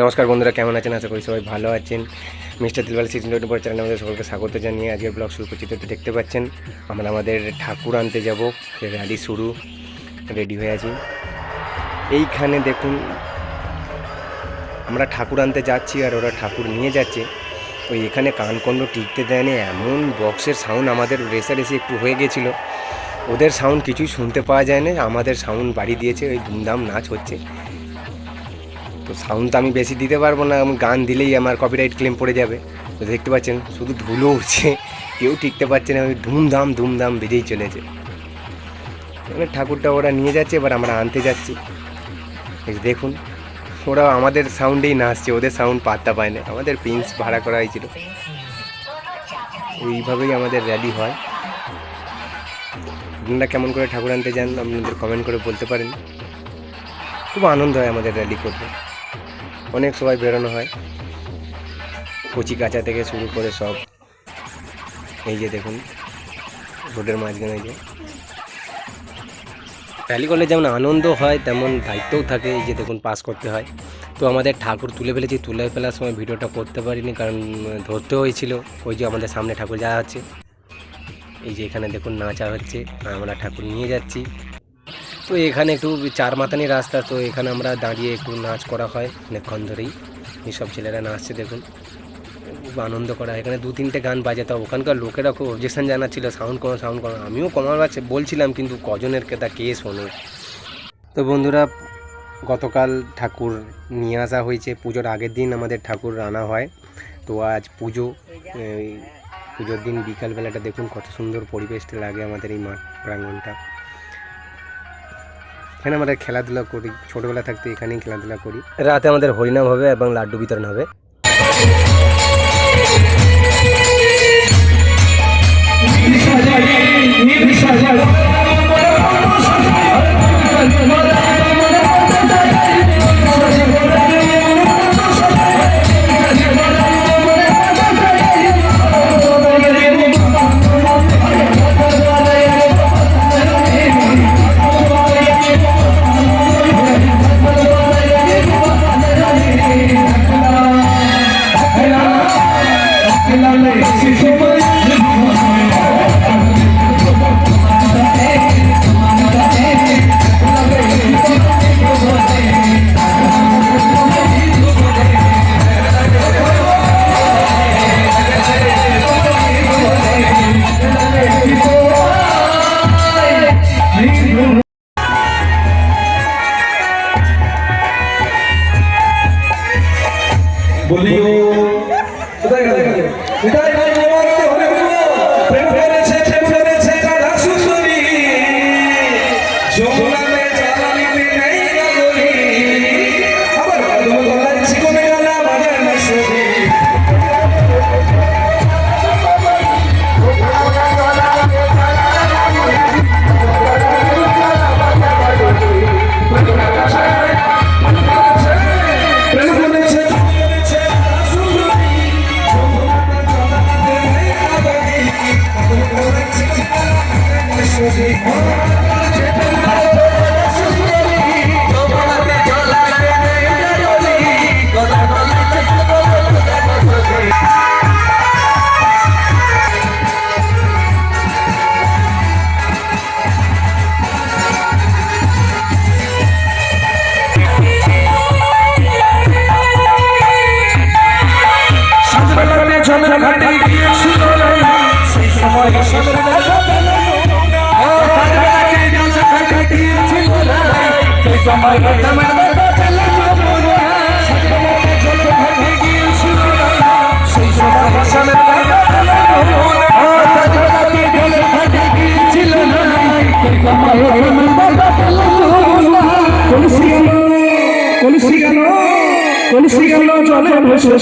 নমস্কার বন্ধুরা, কেমন আছেন? আশা করি সবাই ভালো আছেন। মিস্টার দিলওয়াল সিজন 24 চ্যানেলে আমাদের সকলকে স্বাগত জানিয়ে আজকের ব্লগ শুরু করছি। তো দেখতে পাচ্ছেন আমরা আমাদের ঠাকুর আনতে যাব, র্যালি শুরু, রেডি হয়ে আছি। এইখানে দেখুন আমরা ঠাকুর আনতে যাচ্ছি আর ওরা ঠাকুর নিয়ে যাচ্ছে। তো এখানে কানকন্ড টিকতে দেয়নি, এমন বক্সের সাউন্ড, আমাদের রেসারেসি একটু হয়ে গেছিলো। ওদের সাউন্ড কিছুই শুনতে পাওয়া যায় না, আমাদের সাউন্ড বাড়ি দিয়েছে, ওই ধুমধাম নাচ হচ্ছে। তো সাউন্ড তো আমি বেশি দিতে পারবো না, আমি গান দিলেই আমার কপিরাইট ক্লেম পড়ে যাবে। তো দেখতে পাচ্ছেন শুধু ধুলো উঠছে, কেউ টিকতে পারছে না, ওই ধুমধাম বেজেই চলেছে। মানে ঠাকুরটা ওরা নিয়ে যাচ্ছে, এবার আমরা আনতে যাচ্ছি। এই দেখুন ওরা আমাদের সাউন্ডেই নাচছে, ওদের সাউন্ড পাত্তা পায় না। আমাদের পিন্স ভাড়া করা হয়েছিল। এইভাবেই আমাদের র্যালি হয়। আপনারা কেমন করে ঠাকুর আনতে যান আপনাদের কমেন্ট করে বলতে পারেন। খুব আনন্দ হয় আমাদের র্যালি করতে, অনেক সবাই বেরোনো হয়, কচি কাঁচা থেকে শুরু করে সব। এই যে দেখুন রোডের মাঝখানে যে র্যালি করলে যেমন আনন্দ হয় তেমন দায়িত্বও থাকে। এই যে দেখুন পাস করতে হয়। তো আমাদের ঠাকুর তুলে ফেলেছি, তুলে ফেলার সময় ভিডিওটা করতে পারিনি কারণ ধরতে হয়েছিল। ওই যে আমাদের সামনে ঠাকুর যাওয়া হচ্ছে, এই যে এখানে দেখুন নাচা হচ্ছে, আমরা ঠাকুর নিয়ে যাচ্ছি। তো এখানে একটু চার মাথানি রাস্তা, তো এখানে আমরা দাঁড়িয়ে একটু নাচ করা হয় অনেকক্ষণ ধরেই। এইসব ছেলেরা নাচছে দেখুন, খুব আনন্দ করা। এখানে 2-3টে গান বাজাতে, ওখানকার লোকেরা খুব অবজেকশান জানাচ্ছিল, সাউন্ড কমা। আমিও কমার বলছিলাম, কিন্তু কজনের তা কে শোনে। তো বন্ধুরা, গতকাল ঠাকুর নিয়ে আসা হয়েছে, পুজোর আগের দিন আমাদের ঠাকুর আনা হয়। তো আজ পুজো, পুজোর দিন বিকালবেলাটা দেখুন কত সুন্দর পরিবেশটা লাগে আমাদের এই মাঠ প্রাঙ্গণটা। এখানে আমাদের খেলাধুলা করি, ছোটোবেলা থাকতে এখানেই খেলাধুলা করি। রাতে আমাদের হরিনাম হবে এবং লাড্ডু বিতরণ হবে। বলিও কোথায় গেল কোথায় গেল প্রেম করেছে রাধা সুন্দরী যমুনাতে জ্বালানিতে নেই গলি আবার কদম গলায় চিকনে গানা বাজায় না সবি কলসি গেল জলে ভেসে